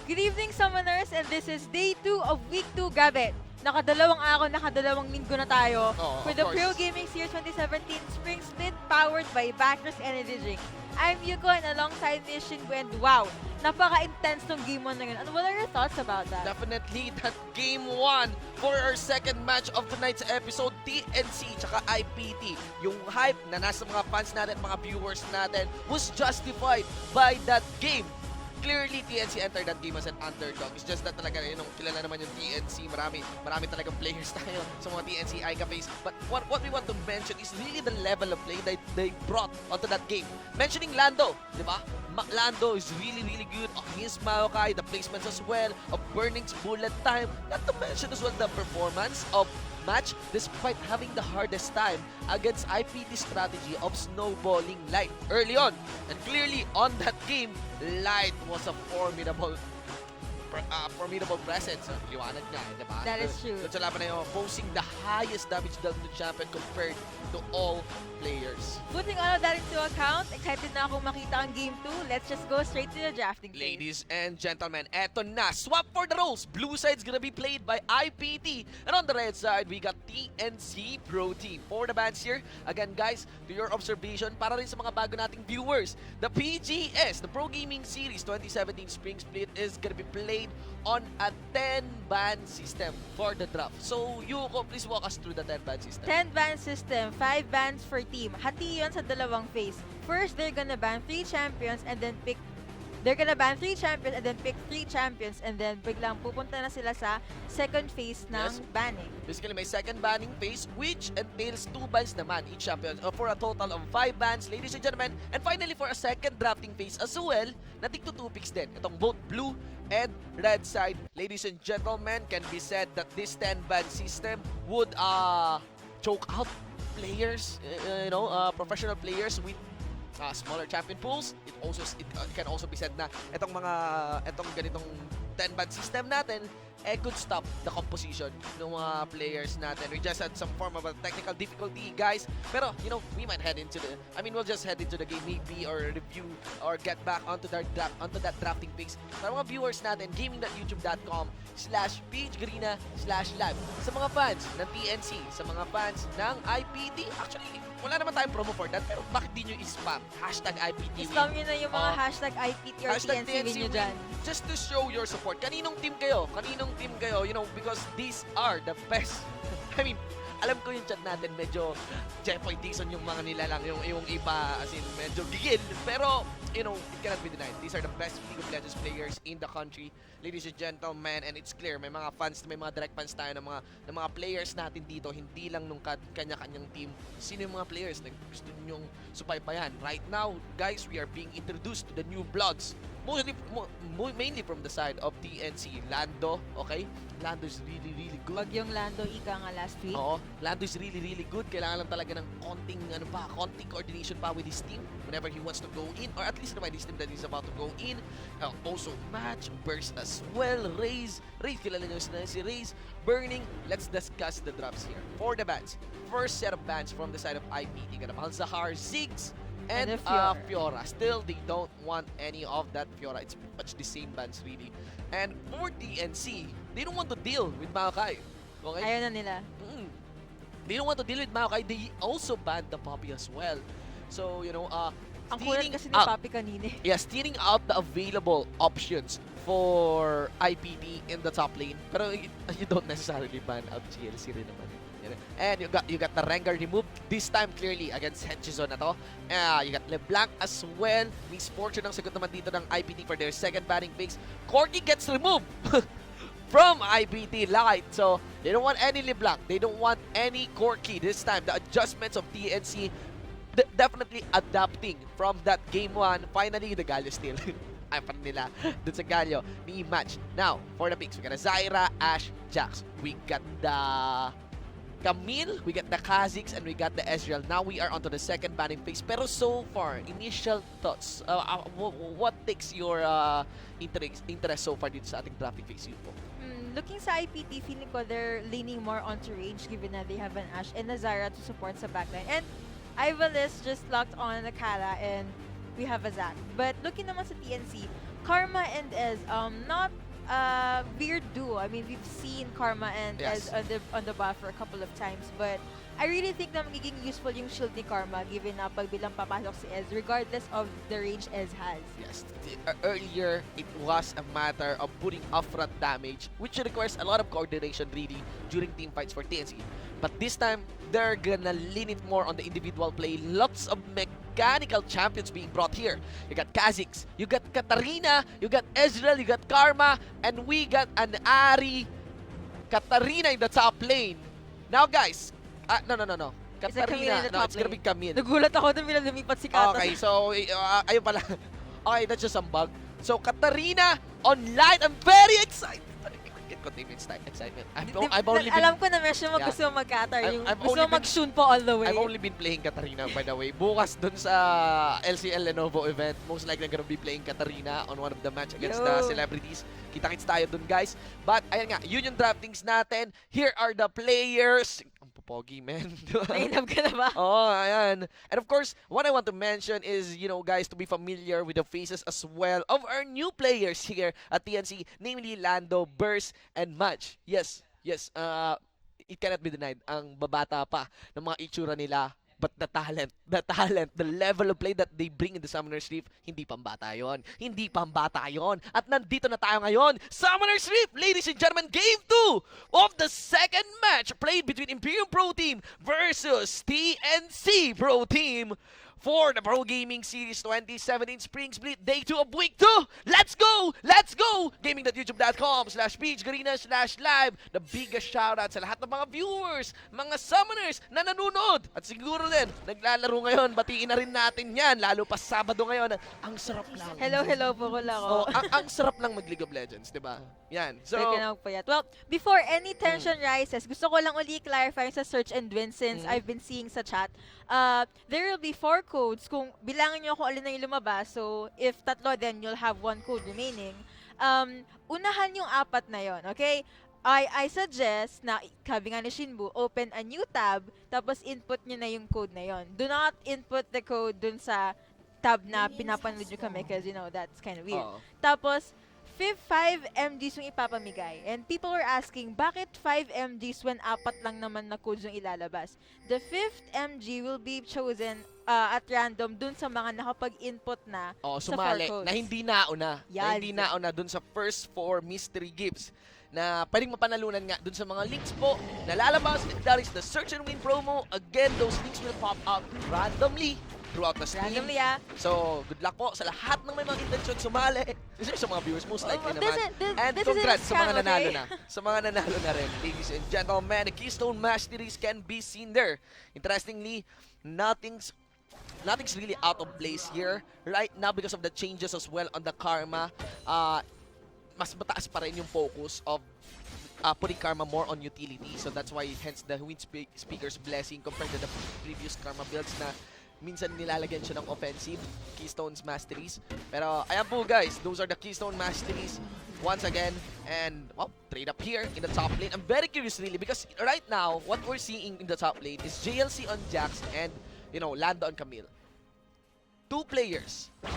Good evening, Summoners, and this is day 2 of week 2, Gabi. Nakadalawang araw, nakadalawang linggo na tayo for the Pro Gaming Series 2017 Spring Split powered by Backers Energy Drink. I'm Yuko and alongside me is Shingo, and wow, napaka-intense ng game 1 na yun. And what are your thoughts about that? Definitely that game 1 for our second match of tonight's episode, TNC tsaka IPT. Yung hype na nasa mga fans natin, mga viewers natin was justified by that game. Clearly, TNC entered that game as an underdog. It's just that talaga, kilala naman yung TNC. Marami talagang players tayo sa mga TNC ICA-base. But what we want to mention is really the level of play that they brought onto that game. Mentioning Lando, di ba? Lando is really good against Maokai, the placements as well, of Burning's bullet time. Not to mention as well the performance of match despite having the hardest time against IPT strategy of snowballing Light early on. And clearly on that game, Light was a formidable presence. Liwanag nga, diba? That is true. Doon sa laban na yun, posing the highest damage dealt to champion compared to all players. Putting all of that into account, excited na akong makita ang game 2. Let's just go straight to the drafting phase. Ladies and gentlemen, eto na. Swap for the roles. Blue side's gonna be played by IPT. And on the red side, we got TNC Pro Team. For the bands here, again guys, to your observation, para rin sa mga bago nating viewers, the PGS, the Pro Gaming Series 2017 Spring Split is gonna be played on a 10-ban system for the draft. So, Yuko, please walk us through the 10-ban system. 10-ban system, 5 bans per team. Hati yun sa dalawang phase. First, they're gonna ban 3 champions and then pick 3 champions and then biglang pupunta na sila sa second phase ng banning. Basically, may second banning phase which entails 2 bans naman each champion for a total of 5 bans, ladies and gentlemen. And finally, for a second drafting phase as well, na tig to 2 picks din. Itong both blue and red side, ladies and gentlemen, can be said that this 10-ban system would choke out players, professional players with smaller champion pools. It can also be said na itong ganitong 10-ban system natin could stop the composition ng mga players natin. We just had some form of a technical difficulty, guys. Pero, we might we'll just head into the game maybe or review or get back onto that drafting picks. Sa mga viewers natin, gaming.youtube.com/pgagarena/live. Sa mga fans ng TNC, sa mga fans ng IPT, actually, wala naman tayong promo for that, pero bakit di nyo i-spam? #IPT. Spam nyo na yung mga #IPT or TNC win nyo dyan. Just to show your support. Kaninong team kayo? Because these are the best. I mean, alam ko yung chat natin, medyo Jeffoy Dixon yung mga nilalang, yung iba, as in, medyo gigil. Pero, it cannot be denied. These are the best League of Legends players in the country, ladies and gentlemen. And it's clear, may mga direct fans tayo ng mga players natin dito, hindi lang nung kanya-kanyang team. Sino yung mga players na gusto nyong supaypayan? Right now, guys, we are being introduced to the new bloods. Mainly from the side of TNC. Lando, okay? Lando is really good. Bagyong Lando, ika nga last week. Oo, Lando is really good. Kailangan lang talaga ng konting coordination pa with his team whenever he wants to go in, or at least naman his team that he's about to go in. Also, match, burst as well. Raze, kilala nyo si Raze. Burning, let's discuss the drops here. For the bans, first set of bans from the side of IPT. Got Malzahar, Ziggs, and Fiora. Still, they don't want any of that Fiora. It's pretty much the same bans, really. And for TNC, they don't want to deal with Maokai. Okay? Ayaw na nila. They don't want to deal with Maokai. They also banned the Poppy as well. So, Ang kulat kasi ni Papi kanina. Yeah, stealing out the available options for IPT in the top lane. Pero you don't necessarily ban out GLC rin naman. And you got the Rengar removed this time clearly against Henchizon na to. You got LeBlanc as well. Miss Fortune ang sagot naman dito ng IPT for their second banning picks. Corky gets removed from IPT Light. So they don't want any LeBlanc. They don't want any Corky this time. The adjustments of TNC definitely adapting from that game 1. Finally, the Galio steal. Ay pa nila dun sa Galio ni match. Now, for the picks, we got the Zyra, Ashe, Jax. We got the Camille, we got the Kha'Zix, and we got the Ezreal. Now we are onto the second banning phase. Pero so far, initial thoughts. What takes your interest so far dito sa ating drafting phase? Looking sa IPT, feeling ko they're leaning more onto range given na they have an Ashe and a Zyra to support sa backline. And Ivalice just locked on a Kala and we have a Zac. But looking naman sa TNC, Karma and Ez, not weird duo. I mean, we've seen Karma and Yes. Ez on the buff for a couple of times, but I really think na magiging useful yung shield ni Karma given na pag bilang papasok si Ez regardless of the range Ez has. Yes. Earlier, it was a matter of putting upfront damage, which requires a lot of coordination really during team fights for TNC. But this time, they're gonna lean it more on the individual play. Lots of mechanical champions being brought here. You got Kha'Zix, you got Katarina, you got Ezreal, you got Karma, and we got an Ari Katarina in the top lane. Now guys, no. Is it Camille in the no, top it's gonna lane? be Camille. Nagulat ako nung bilang lumipat si Kata. Okay, so, ayun pala. Okay, that's just some bug. So, Katarina online. I'm very excited. I can't contain excitement. I've only been... Alam ko na medyo Yeah. gusto mo mag-Kata. Yung I've gusto only mo mag-Shun po all the way. I've only been playing Katarina, by the way. Bukas dun sa LCL Lenovo event, most likely I'm gonna be playing Katarina on one of the match against the celebrities. Kita-kits tayo dun, guys. But, ayan nga, yun yung draftings natin. Here are the players. Ang popogi, man. Nainab ka na ba? Oh, ayan. And of course, what I want to mention is, you know, guys, to be familiar with the faces as well of our new players here at TNC, namely Lando, Burst, and Match. Yes, it cannot be denied. Ang babata pa ng mga itsura nila. But the talent, the level of play that they bring in the Summoner's Rift, hindi pambata yon. Hindi pambata yon. At nandito na tayo ngayon, Summoner's Rift, ladies and gentlemen, Game 2 of the second match played between Imperium Pro Team versus TNC Pro Team for the Pro Gaming Series 2017 Spring Split Day 2 of Week 2. Let's go! Let's go! Gaming.youtube.com/pgarena/live. The biggest shoutout sa lahat ng mga viewers, mga summoners na nanonood. At siguro din, naglalaro ngayon. Batiin na rin natin yan. Lalo pa Sabado ngayon. Ang sarap lang. Hello po ko lang ako. Oh, ang sarap lang mag League of Legends, di ba? Yan. So, well, before any tension rises, gusto ko lang uli clarify sa search and win since I've been seeing sa chat. There will be 4 codes kung bilangin nyo kung alin na yung lumabas. So, if tatlo, then you'll have 1 code remaining. Unahan yung 4 na yon, okay? I suggest na, sabi nga ni Shinbu, open a new tab, tapos input nyo na yung code na yon. Do not input the code dun sa tab na pinapanood nyo kami because, you know, that's kind of weird. Tapos, 5 MGs yung ipapamigay. And people were asking, bakit 5 MGs when 4 lang naman na codes yung ilalabas? The 5th MG will be chosen at random dun sa mga nakapag-input na sa 4 codes. Na hindi nauna. Yes. Na hindi nauna dun sa first 4 mystery gifts na pwedeng mapanalunan nga dun sa mga links po na lalabas. That is the search and win promo. Again, those links will pop up randomly throughout the stream. Randomly, yeah. So, good luck po sa lahat ng may mga intensyon sumali. Sa mga viewers, most likely naman. And this congrats is sa mga scam, nanalo okay? na. Sa mga nanalo na rin. Ladies and gentlemen, the Keystone Masteries can be seen there. Interestingly, nothing's really out of place here right now because of the changes as well on the Karma. Mas mataas pa rin yung focus of putting Karma more on utility. So that's why hence the Wind Speaker's blessing compared to the previous Karma builds na minsan nilalagyan siya ng offensive Keystone's Masteries. Pero ayan po guys, those are the Keystone Masteries once again. And well, trade up here in the top lane. I'm very curious really because right now, what we're seeing in the top lane is JLC on Jax and, you know, Lando on Camille. 2 players, 2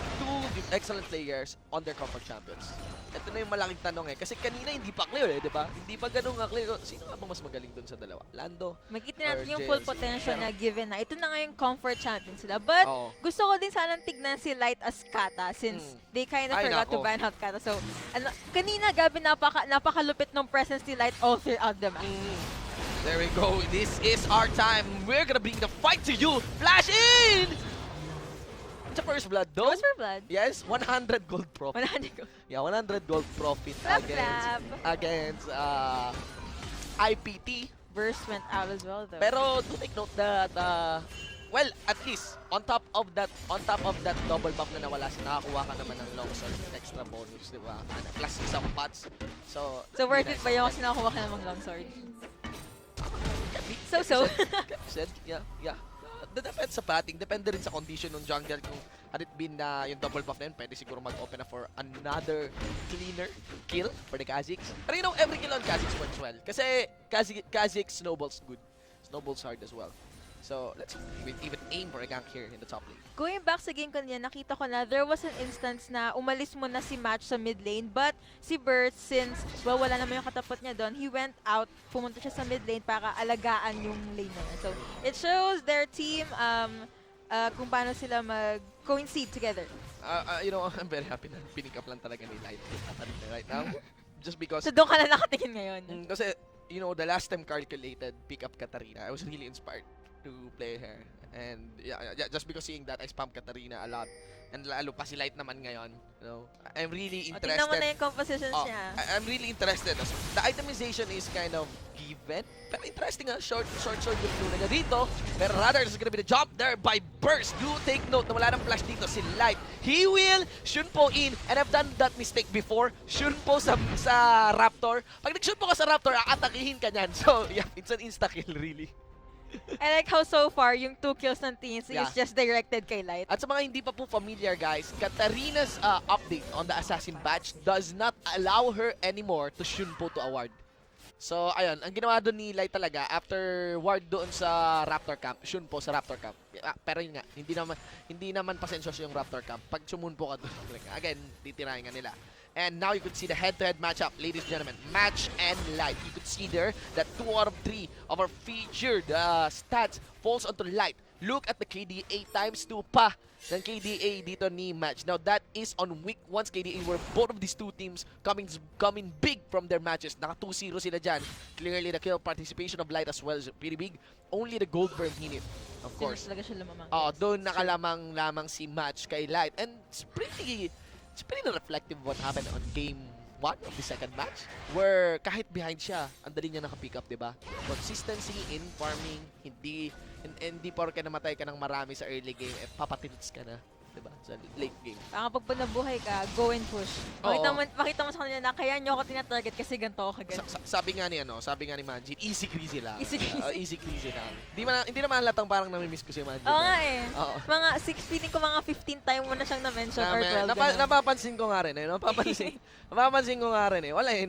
excellent players on their comfort champions. Ito na yung malaking tanong eh. Kasi kanina hindi pa clear eh, di ba? Hindi pa ganun nga clear. Sino nga bang mas magaling dun sa dalawa? Lando? Makita natin yung JLC? full potential na given na. Ito na nga yung comfort champion sila. But, gusto ko din sanang tignan si Light as Kata since they kind of forgot to ban out Kata. So, kanina, Gabi, napakalupit ng presence ni Light all throughout the match. There we go. This is our time. We're gonna bring the fight to you. Flash in! It's a first blood though. It was for blood. Yes, 100 gold profit. 100 gold. Yeah, 100 gold profit against IPT. Burst went out as well though. Pero to take note that well, at least on top of that double buff na nawala, nakakuha ka naman ng long sword extra bonus, di ba? Plus isang pots. So worth it ba yung kasi nakakuha ka namang long sword? So. Yeah. Depende sa pating, depende rin sa condition ng jungle kung had it been na yung double buff na yun, pwede siguro mag-open na for another cleaner kill for the Kha'Zix. Pero you know, every kill on Kha'Zix works well. Kasi Kha'Zix snowballs good. Snowballs hard as well. So let's even aim for a gank here in the top lane. Going back sa game kanina, nakita ko na there was an instance na umalis mo na si Match sa mid lane, but si Bert, since wala naman yung katapot niya doon, he went out, pumunta siya sa mid lane para alagaan yung lane na yun. So, it shows their team kung paano sila mag-coincide together. You know, I'm very happy na pinick up lang talaga ni Light right now. Just because... So, doon ka na nakatingin ngayon. Kasi, you know, the last time calculated pick up Katarina, I was really inspired to play her. And yeah, just because seeing that, I spam Katarina a lot. And lalo pa si Light naman ngayon. You know, I'm really interested. Tingnan mo na yung compositions niya. I'm really interested. The itemization is kind of given. Pero interesting short yung luna niya dito. Pero rather, this is gonna be the job there by Burst. Do take note na wala ng flash dito si Light. He will Shunpo in. And I've done that mistake before. Shunpo sa Raptor. Pag nag-Shunpo ka sa Raptor, aatakihin ka niyan. So yeah, it's an insta-kill really. I like how so far, yung 2 kills ng TNC is just directed kay Light. At sa mga hindi pa po familiar guys, Katarina's update on the Assassin Badge does not allow her anymore to Shunpo to a ward. So ayun, ang ginawa doon ni Light talaga, after ward doon sa Raptor Camp, Shunpo sa Raptor Camp. Pero yun nga, hindi naman pasensyos yung Raptor Camp. Pag sumunpo ka doon, again, titirahin nga nila. And now you could see the head-to-head matchup, ladies and gentlemen. Match and Light. You could see there that 2 out of 3 of our featured stats falls onto Light. Look at the KDA times 2 pa ng KDA dito ni Match. Now that is on week 1's KDA where both of these two teams coming big from their matches. Naka 2-0 sila dyan. Clearly the kill participation of Light as well is pretty big. Only the Goldberg hit, of course. Talaga siya lumamang. Doon nakalamang si Match kay Light. And it's pretty reflective of what happened on game 1 of the second match, where kahit behind siya, ang dali niya naka-pick up, diba? Consistency in farming, hindi porke namatay ka ng marami sa early game, papatilits ka na, diba? Sa late game. Pag nabuhay ka, go and push. Makita mo sa kanila na kaya nyo ako tina-target kasi ganito ako kagad. Sabi nga ni Manjin, easy greasy lang. Easy greasy lang. Hindi naman halatang parang namimiss ko si Manjin. Oo nga eh. Mga 6, feeling ko mga 15 time mo na siyang na-mention or 12. Napapansin ko nga rin eh. Napapansin ko nga rin eh. Wala eh,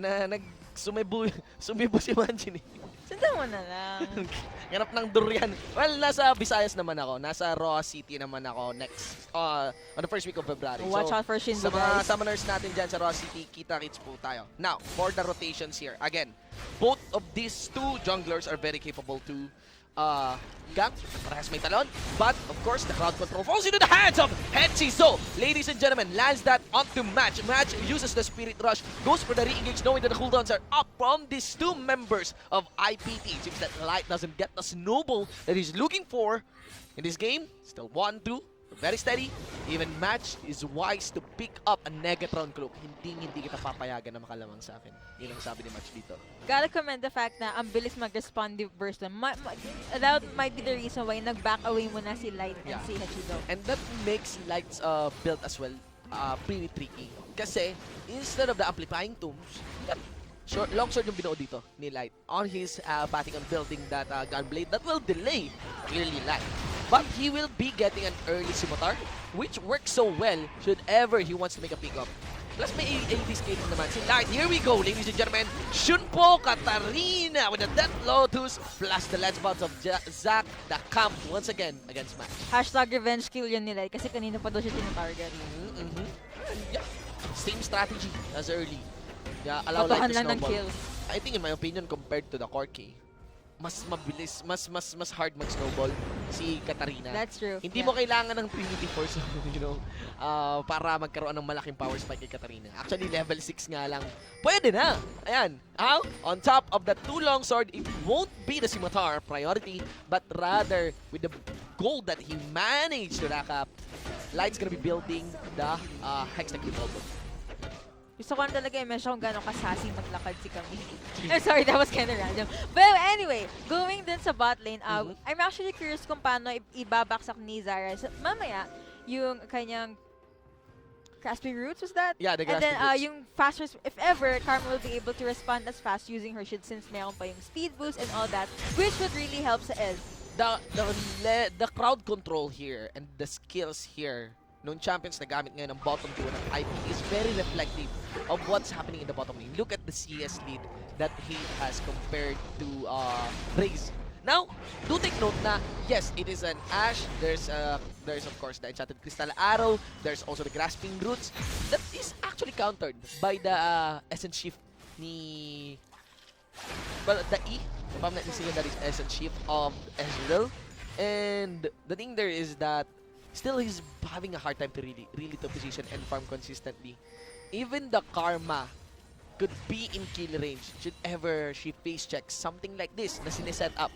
sumibo si Manjin eh. Sundan mo na lang. Ganap ng durian. Well, nasa Visayas naman ako. Nasa Roa City naman ako next, on the first week of February. Watch out for Sa Shinzo, mga guys. summoners natin dyan sa Roa City, kita-kits po tayo. Now, for the rotations here. Again, both of these two junglers are very capable to gank. Parehas may talon. But, of course, the crowd control falls into the hands of Hetchizo. Ladies and gentlemen, lands that onto Match. Match uses the Spirit Rush, goes for the re-engage, knowing that the cooldowns are up from these two members of IPT. It seems that Light doesn't get the snowball that he's looking for in this game. Still 1-2. Very steady. Even Match is wise to pick up a Negatron cloak. Hindi kita papayagan na makalamang sa akin. Yun ang sabi ni Match dito. Gotta commend the fact na ang bilis mag-respond yung burst na. That might be the reason why nag-back away muna si Light and si Hachido. And that makes Light's build as well pretty tricky. Kasi, instead of the amplifying tombs, longsword yung binuo dito ni Light on his batting on building that gunblade that will delay clearly Light. But he will be getting an early Scimitar, which works so well should ever he wants to make a pickup. Plus may AD skating naman si Light. Here we go, ladies and gentlemen. Shunpo Katarina with the Death Lotus plus the lens bounce of Zack the Camp once again against Match. Hashtag revenge kill yun nila kasi kanina pa daw siya tinatarget. Yeah. Same strategy as early. Yeah, allow Light to lang ng snowball. kills. I think in my opinion compared to the Corki, mas mabilis, mas hard mag-snowball si Katarina. That's true. Hindi mo kailangan ng Trinity Force, you know, para magkaroon ng malaking power spike kay Katarina. Actually, level 6 nga lang. Pwede na! Ayan. On top of the 2 longsword, it won't be the Scimitar priority, but rather with the gold that he managed to rack up, Light's gonna be building the Hextech Evolve. Gusto ko talaga i-mention kung gano'ng kasasi maglakad si Camille. I'm sorry, that was kinda random. But anyway, going din sa bot lane, I'm actually curious kung paano ibabaksak ni Zara. So, mamaya, yung kanyang Grasping Roots, was that? Yeah, the And Grasping then, Roots. yung fast, if ever, Karma will be able to respond as fast using her shield since meron pa yung speed boost and all that, which would really help sa Ez. The crowd control here and the skills here nung champions na gamit ngayon ng bottom 2 ng IPT is very reflective of what's happening in the bottom lane. Look at the CS lead that he has compared to Raze. Now, do take note na, yes, it is an Ash. There's of course the Enchanted Crystal Arrow. There's also the Grasping Roots. That is actually countered by the Essence Shift ni... Well, the E, if I'm not mistaken, that is Essence Shift of Ezreal. And the thing there is that still he's having a hard time to really to position and farm consistently. Even the Karma could be in kill range should ever she face checks something like this na sineset up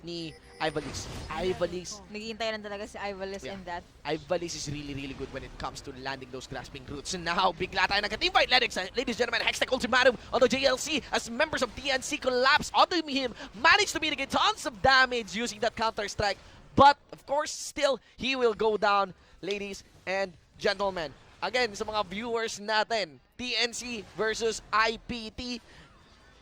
ni Ivalice. Ivalice, Naghihintay lang talaga si Ivalice in that. Ivalice is really good when it comes to landing those grasping roots. And now, bigla tayo nagka-teamfight. Ladies and gentlemen, Hextech Ultimatum on the JLC as members of TNC collapse onto him. Managed to mitigate tons of damage using that counter-strike. But, of course, still, he will go down, ladies and gentlemen. Again, sa mga viewers natin, TNC versus IPT.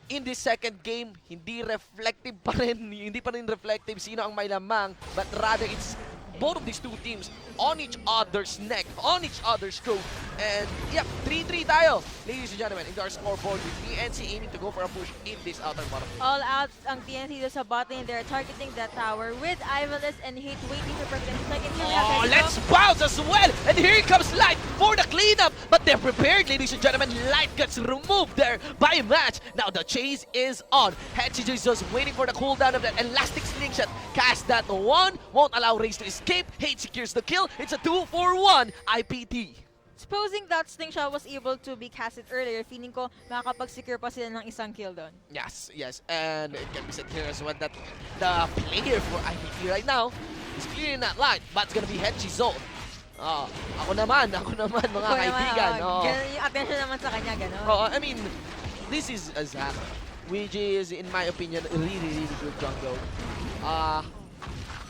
In this second game, hindi reflective pa rin, hindi pa rin reflective sino ang may lamang, but rather it's both of these two teams on each other's neck, on each other's throat. And yep, 3-3 tayo, ladies and gentlemen, in our scoreboard with TNC aiming to go for a push in this outer bottom. All out ang TNC doon sa bot lane. They're targeting that tower with Ivalice and Hate waiting for President. Oh, let's bounce as well! And here comes Light for the cleanup! But they're prepared, ladies and gentlemen. Light gets removed there by Match. Now the chase is on. Hetchij is just waiting for the cooldown of that elastic slingshot. Cast that one, won't allow Raze to escape. Hate secures the kill. It's a 2-for-1 IPT. Supposing that slingshot was able to be casted earlier, feeling ko makakapag-secure pa sila ng isang kill doon. Yes. And it can be said here as well that the player for IPT right now is clearing that line, but it's gonna be Hetchij zone. Ako naman mga kaibigan. Yung attention naman sa kanya, gano'n. I mean, this is a Zac, which is, in my opinion, a really good jungle.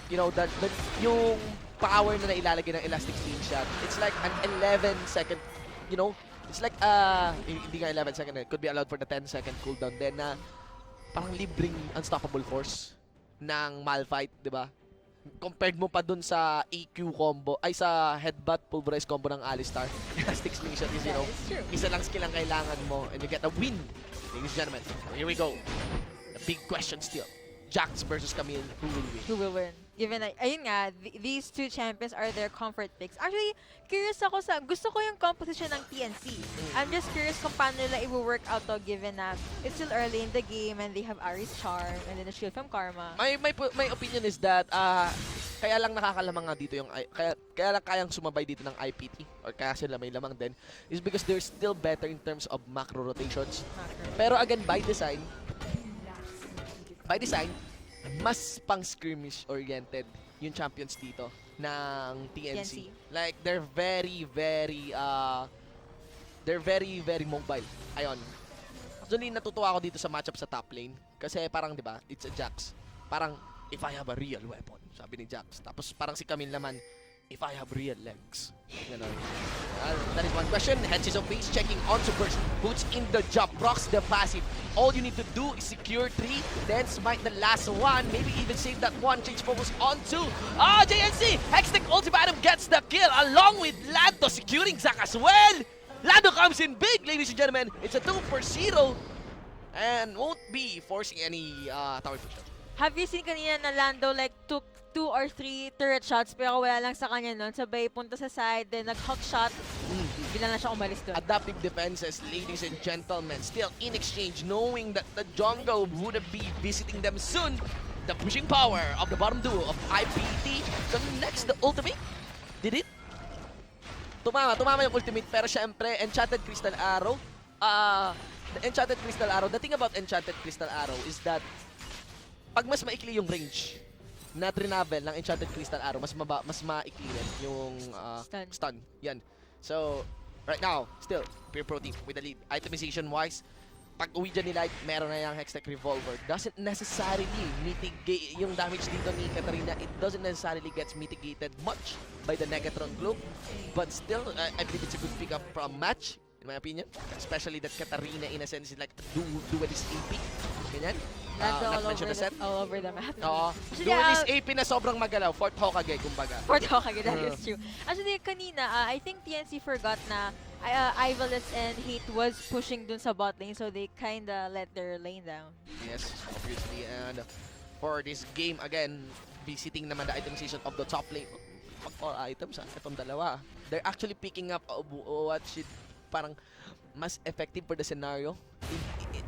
You know, that yung power na nailalagay ng elastic slingshot, it's like an 11-second, you know, it's like, hindi nga 11 second, it could be allowed for the 10-second cooldown then na parang libreng unstoppable force ng Malphite, di ba? Compared mo pa dun sa EQ combo, ay sa headbutt pulverize combo ng Alistar, elastic slingshot is, you know, isa lang skill ang kailangan mo and you get a win. Ladies and gentlemen, here we go. The big question still. Jax versus Camille, who will win? Who will win? Given na, ayun nga, these two champions are their comfort picks. Actually, curious ako gusto ko yung composition ng TNC. I'm just curious kung paano nila i-work out to given na it's still early in the game and they have Ari's Charm and then the shield from Karma. My opinion is that, kaya lang nakakalamang nga dito yung, kaya lang kayang sumabay dito ng IPT or kaya sila may lamang din is because they're still better in terms of macro rotations. Pero again, by design, mas pang skirmish oriented yung champions dito ng TNC. Like they're very mobile. Ayon. Actually natutuwa ako dito sa matchup sa top lane kasi parang 'di ba, it's a Jax. Parang if I have a real weapon, sabi ni Jax. Tapos parang si Camille naman, if I have real legs. Ganon. That is one question. Hetchij of base checking onto Burst. Puts in the jump. Procs the passive. All you need to do is secure 3. Then smite the last one. Maybe even save that one. Change focus on 2. JNC! Hextech Ultimatum gets the kill along with Lando securing Zac as well. Lando comes in big, ladies and gentlemen. It's a 2-for-0. And won't be forcing any tower push. Have you seen kanina na Lando like took 2 or 3 turret shots pero wala lang sa kanya nun. Sabay punta sa side, then nag-hook shot. Bigla na siya umalis doon. Adaptive defenses, ladies and gentlemen. Still in exchange, knowing that the jungle would be visiting them soon. The pushing power of the bottom duo of IPT connects the ultimate. Did it? Tumama yung ultimate. Pero syempre, Enchanted Crystal Arrow. The thing about Enchanted Crystal Arrow is that pag mas maikli yung range na trinavel ng Enchanted Crystal Arrow, mas maikli rin yung stun. Yan. So, right now, still, Pure Pro team with the lead. Itemization-wise, pag uwi dyan ni Light, meron na yung Hextech Revolver. Doesn't necessarily mitigate yung damage dito ni Katarina. It doesn't necessarily gets mitigated much by the Negatron Cloak. But still, I believe it's a good pick-up from Match, in my opinion. Especially that Katarina, in a sense, is like duelist AP. Ganyan. All over the map. Duelist AP na sobrang magalaw. Fort Hokage, kumbaga. Fort Hokage, that is true. Actually, kanina, I think TNC forgot na Ivalice and Hate was pushing dun sa bot lane, so they kinda let their lane down. Yes, obviously. And for this game. Again, visiting naman the itemization of the top lane. Pag all items, itong dalawa. They're actually picking up what should parang mas effective for the scenario.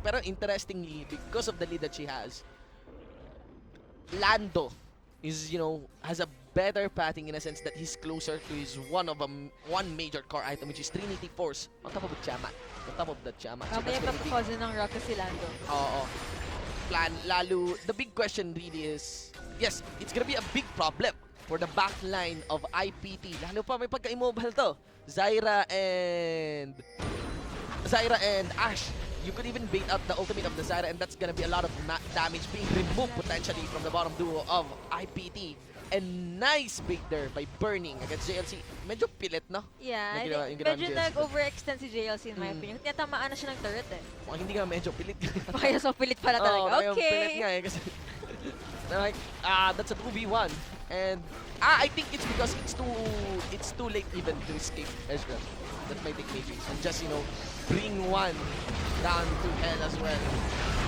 Pero interestingly, because of the lead that she has, Lando is, has a better pathing in a sense that he's closer to his one major core item, which is Trinity Force on top of the Tiamat. On top of the Tiamat. So Mamaya that's gonna be... papakausin ng Rocket si Lando. Oo. Lalo, the big question really is, yes, it's gonna be a big problem for the backline of IPT. Lalo pa may pagka-immobile to. Zyra and Ash. You could even bait out the ultimate of the Zyra, and that's gonna be a lot of damage being removed potentially from the bottom duo of IPT. And nice bait there by Burning against JLC. Medyo pilit, no? Yeah, yung medyo nag-overextend si JLC in my opinion. Tiyatamaan na siya ng turret eh. Mukhang hindi nga medyo pilit. Kaya so pilit pala talaga. Okay. Pilit nga eh. Kasi, like, that's a 2v1. And I think it's because it's too late even to escape Ezreal. That might take maybe. And just, bring one down to hell as well.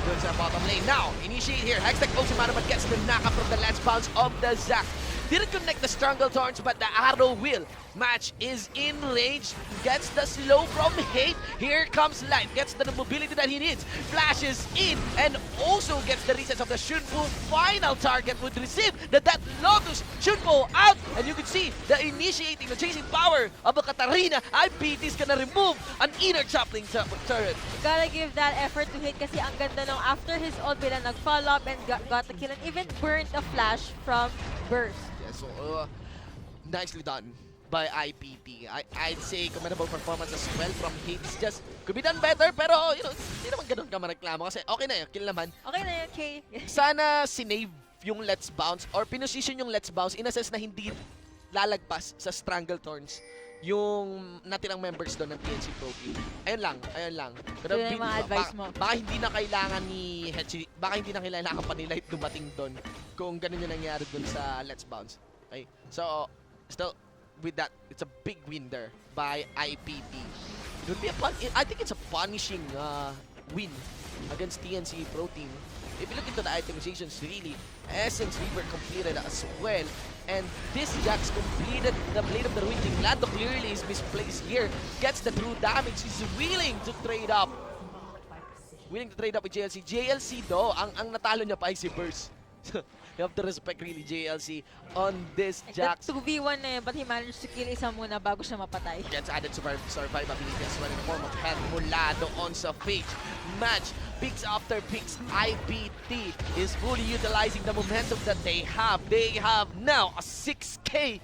Good sa bottom lane. Now, initiate here. Hextech Osimano but gets the knockup from the last bounce of the Zac. Didn't connect the Strangle Thorns, but the arrow will. Match is in range. Gets the slow from Hate. Here comes Light. Gets the mobility that he needs. Flashes in and also gets the resets of the Shunfu. Final target would receive the Death Lotus. Shunfu out. And you can see the initiating, the chasing power of the Katarina. IPT is gonna remove an inner chappling turret. Gotta give that effort to Hate kasi ang ganda nung after his ult bila nag-follow up and got the kill and even burned a flash from Burst. So, nicely done by IPT. I'd say commendable performance as well from Hate. It's just, could be done better, pero, hindi naman ganun ka mareklamo kasi okay na yun, kill naman. Okay na yun, Kay. Sana sinave yung Let's Bounce or pinosisyon yung Let's Bounce in a sense na hindi lalagpas sa Strangle Thorns yung natirang members doon ng TNC Pro Team. Ayun lang. Pero Yun yung mga advice mo. Baka hindi na kailangan ni Hechi, baka hindi na kailangan pa ni Light dumating doon kung ganun yung nangyari doon sa Let's Bounce. Okay? So, still, with that, it's a big win there by IPT. It would be I think it's a punishing win against TNC Pro Team. If you look into the itemizations, really, Essence Reaver completed as well. And this Jax completed the Blade of the Ruin King. Lando clearly is misplaced here. Gets the true damage. He's willing to trade up. Willing to trade up with JLC. JLC though, ang natalo niya pa ay si Burst. You have to respect really JLC on this Jax. That 2v1 na yun, but he managed to kill isa muna bago siya mapatay. Gets added survivability as well in the form of health mula doon sa Phage. Match, picks after picks. IPT is fully utilizing the momentum that they have. They have now a 6K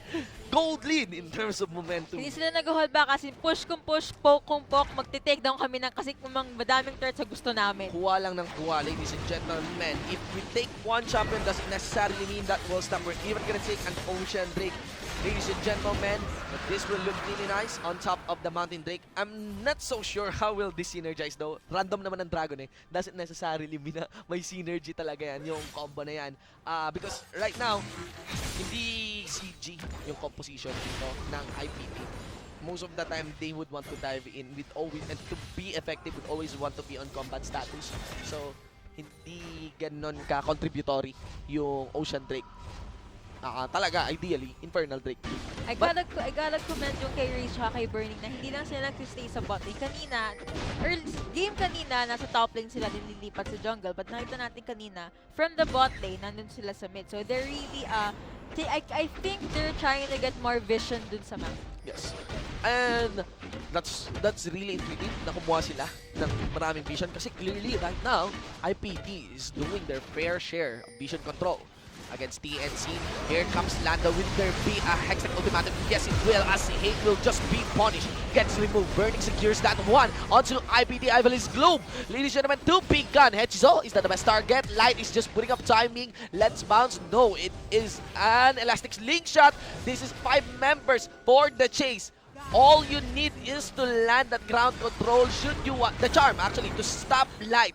gold lead in terms of momentum. Hindi sila nag-hold back kasi push kung push, poke kung poke, magtitake down kami ng kasi kumang madaming turret sa gusto namin. Kuha lang ng kuha, ladies and gentlemen. If we take one champion, doesn't necessarily mean that we'll stop. We're even gonna take an Ocean Drake. Ladies and gentlemen, but this will look really nice on top of the Mountain Drake. I'm not so sure how will this synergize though. Random naman ang Dragon eh. Doesn't necessarily mean na may synergy talaga yan, yung combo na yan. Because right now, hindi CG yung composition dito ng IPT. Most of the time, they would want to dive in with always, and to be effective, would always want to be on combat status. So, hindi ganon ka-contributory yung Ocean Drake. Talaga, ideally, Infernal Drake. I gotta commend yung kay Raze at kay Burning na hindi lang sila nag-stay sa bot lane. Kanina, game kanina, nasa top lane sila nililipat sa jungle. But nakita natin kanina, from the bot lane, nandun sila sa mid. So they're really, I think they're trying to get more vision dun sa map. Yes. And that's really intuitive na kumuha sila ng maraming vision kasi clearly right now, IPT is doing their fair share of vision control against TNC. Here comes Lando. Will there be a Hextech ultimatum? Yes, it will, as Hate will just be punished. Gets removed. Burning secures that one. Onto IPT Ival's Gloom. Ladies and gentlemen, 2 big gun. Hechizo is that the best target. Light is just putting up timing. Let's bounce. No, it is an elastic slingshot. This is 5 members for the chase. All you need is to land that ground control. Should you want the charm actually to stop Light